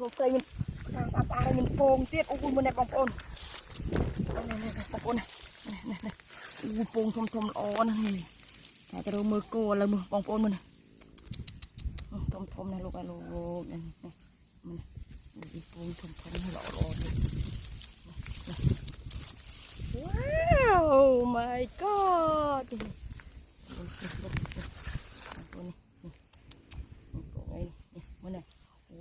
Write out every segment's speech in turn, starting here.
มันใส่มันอะไรมันโป่งเตี้ยโอ้ยมันในบางคนนี่บางคนนี่โป่งทมๆอ่อนนี่แต่จะดูมือโกอะไรมือบางคนมันทมๆนะลูกไอ้ลูกนี่มันโป่งทมๆให้หล่อๆนี่ว้าว my god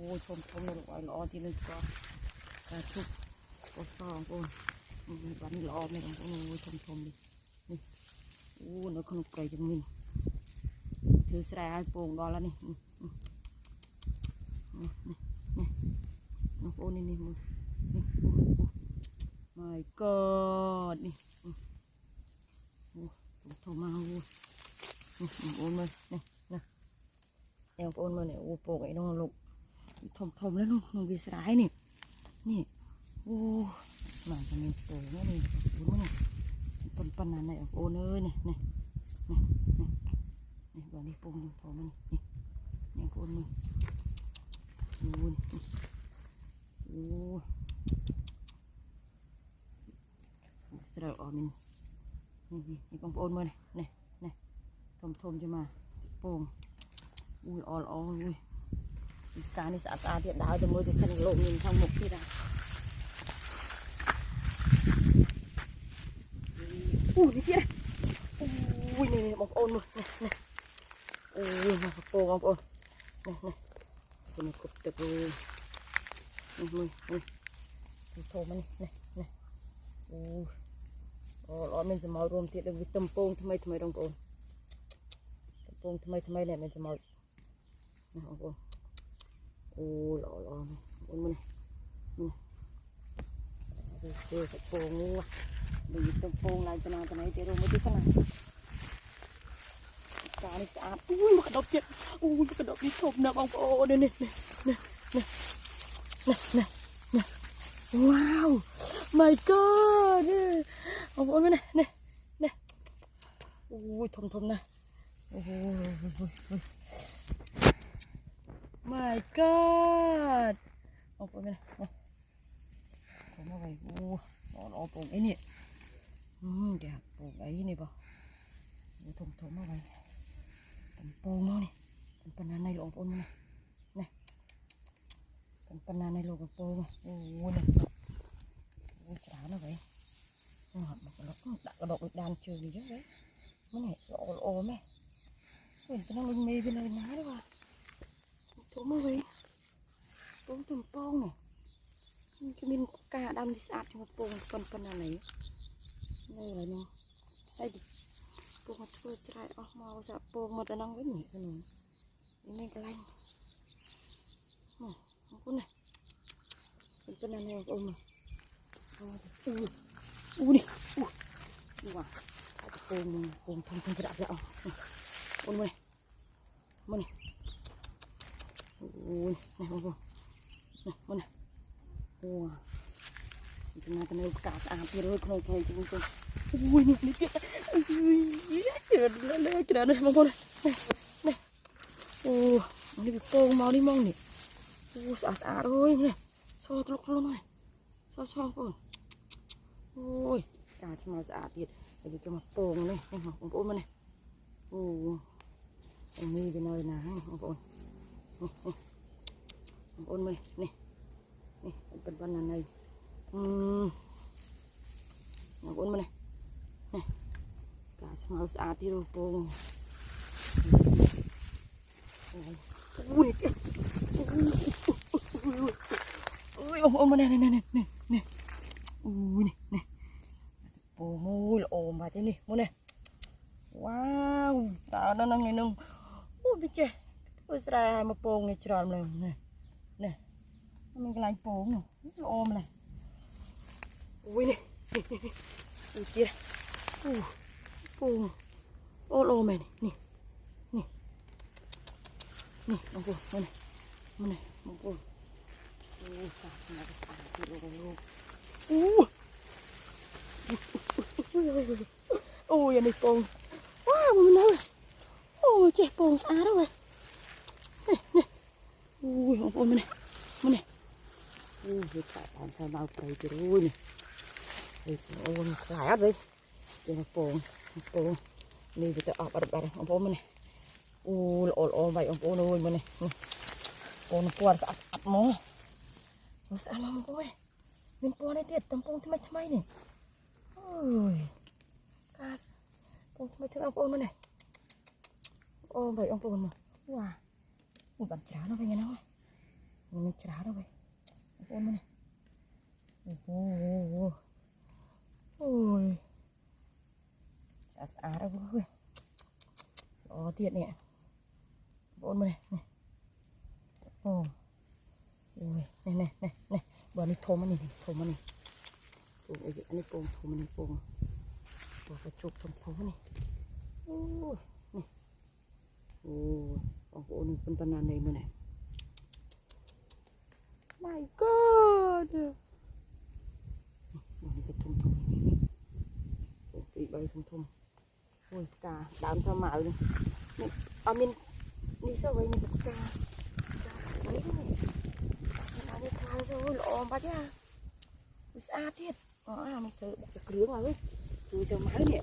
โอ้ยชมเลยลูกไอ้ล้อที่นึงก็กระชุบก็ซองโอ้ยวันล้อไม่ต้องโอ้ยชมดินี่โอ้ยน้อยคนไกลจังมินถือสายโป่งดอแล้วนี่น้องโอ้นี่มือนี่my god นี่โอ้ชมมาโอ้โอ้มานี่นะแอลโอนมาเนี่ยโอ้โป่งไอ้น้องลูกทมแล้วลูกน้องวิสระนี่นี่โอ้มาจะมีโป่งแล้วนี่โอ้นี่ปันนั่นไหนโอ้เนยนี่แบบนี้โป่งทมมันนี่โอนมือโอ้สระอ่อนนี่ปังโอนมือนี่ทมจะมาโป่งอุ้ยอุ้ยการนี่สะอาดเดียดดาวจะมือจะขันโลมินทางหมกที่ได้นี่เจ๊อุ้ยนี่บางโอนมือนี่อุ้ยมาโป่งบางโอนนี่กบตะปูมือโถมันนี่โอ้ร้อนมันจะมารวมที่เราวิตามินโป่งทำไมบางโอนโป่งทำไมเนี่ยมันจะมาบางโอนโอ้หล่อมันดูสักโป่งงูดูตรงโป่งลายจะนอนตรงไหนเจอรู้ไม่ดีขนาดการนี่สะอาดอุ้ยมันกระดกเจ็บอุ้ยกระดกนี่ชมนะบางโอ้นี่ว้าว my god บางโอ้นี่อุ้ยทมนะโอ้ยmy god เอาไปเลยผมเอาไปโอ้เอาปงไอ้นี่เดี๋ยวปงไอ้นี่ป่ะถมเอาไปปงเอานี่เป็นปัญหาในหลวงปนมันนี่เป็นปัญหาในหลวงปงโอ้นี่โอ้จ๋าเนาะไปหักมันก็ดักกระโดดดันเชื่อดีจังเลยมันเนี่ยโอ้แม่เห็นเป็นน้องลุงเมย์เป็นอะไรน้าด้วยว่ะถูกมั้ยพี่โป่งถึงโป่งเนี่ยจะมีกาดำที่สะอาดจังโป่งเป็นอะไรนี่อะไรเนาะใส่ดิโป่งมาช่วยใส่ออกมาเอาสะโป่งมาแต่นั่งไว้หนีกันหนูนี่ไม่กระไรมาคุณเนี่ยเป็นอะไรโป่งมานี่นี่ว่ะโป่งทำกระดาษแล้วคุณมานี่โอ้ยนี่โอ้โหนี่โอ้ยจะมาทำไมกาดอาบที่เลยขนมไทยจริงๆโอ้ยนี่เกิดเลยกระดาษเลยบางคนนี่โอ้นี่เป็นโป่งมองนี่มองนี่โอ้สะอาดเลยนี่โซ่ตลกลงหน่อยโซ่ก่อนโอ้ยกาดมาสะอาดดีเดี๋ยวจะมาโป่งเลยนี่ของโป่งมาเนี่ยโอ้ตรงนี้เป็นอะไรนะของโป่งโอนมานี่เป็นวันนั้นเลยโอนมาเลยนี่กาสมาสะอาดที่รูปงอุ้ยโอนมาเนี่ยอุ้ยนี่โอ้มูลโอมาที่นี่มูเนี่ยว้าวตาด้านนั้นไงนึงโอ้พี่เจ้อุตส่าห์มาโป่งในจอมเลยนี่มันกลายโป่งโอมเลยอุ้ยนี่ดูเจี๊ยโป่งโอ้โอมเลยนี่มองกูมันมองกูโอ้สาดมาสาดที่โลโอ้ยนี่โป่งว้าวมันน่าโอ้เจ๊โป่งสะอาดด้วยนี่อุ้ยของโป่งมันนี่ Việc tại làm sao bao cây từ rồi nè. Thì ôn lại áp đi. Thì nó bồn đi thì ọp ở đây ông bố mình này. Ồ vậy ông bố nuôi mình này. Ôn quạt sẽ ắt mó. Nó sẽ ăn ông bố này. Mình qua đây tiệt tầm bông thay mày này. Ôi. Cát. Bông thay ông bố mình này. Ô vậy ông bố mà. Wow. Một bản chả nó vậy nghe nó. Mình chả đâu vậy. Ông bố mình này. Ôi. Chả xá đâu vui. Đó thiệt nè. Bỗn này này. Ồ. Ôi, này. Bữa này thôm anh này. Thôm anh này bông thôm anh này bông. Bữa phải chụp thôm anh này. Ôi, này. Ôi, ông bố này phân này mà này. My God. Bữa này thôm này. Bị bay thôm. Ôi, cả đám sao mạo này. Mình đi sao vậy mình cả đấy này nó đi khai rồi lọ bắt nha xa thiết mình thử đặt cái lưỡng vào từ giờ máy nè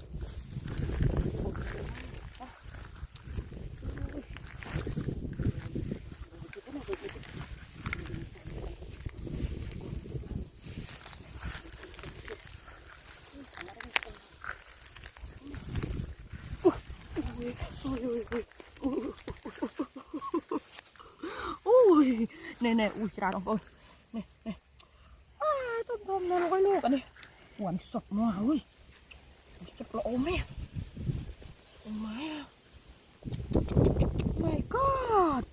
ui này ui chả đồng ơi này tôm nó nói luôn cả này quần sọt mà ơi sọt lỗ mẹ mày my God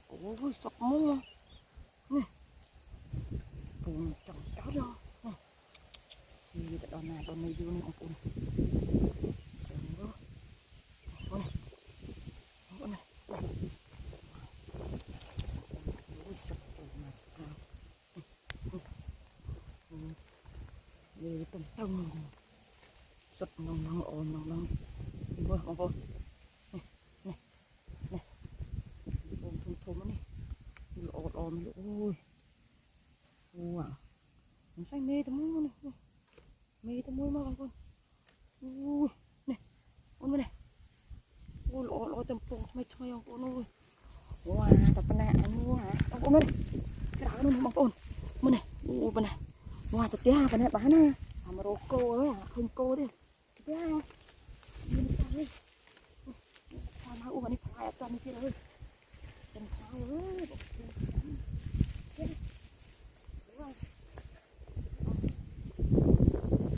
ôi sọt mua nè bùn trồng chó đâu đi cái đòn này vô này ông bùn đi tông sụt nong ồn đi vô ông bùn này bùn thùng này ồn ôi wow nó xanh mê tao mua này mê tao mua mà ông bùn ui này ôn bên này ui lỗ tầm bùn thay ông bùn ui wow tập bên này anh mua hả ông bùn bên này cái đá luôn ông bùn bên này ui bên này wow tập tia bên này bán nè mà đồ cô ấy à không cô đi tia đi sao đi sao mà u bên này phải toàn đi kia rồi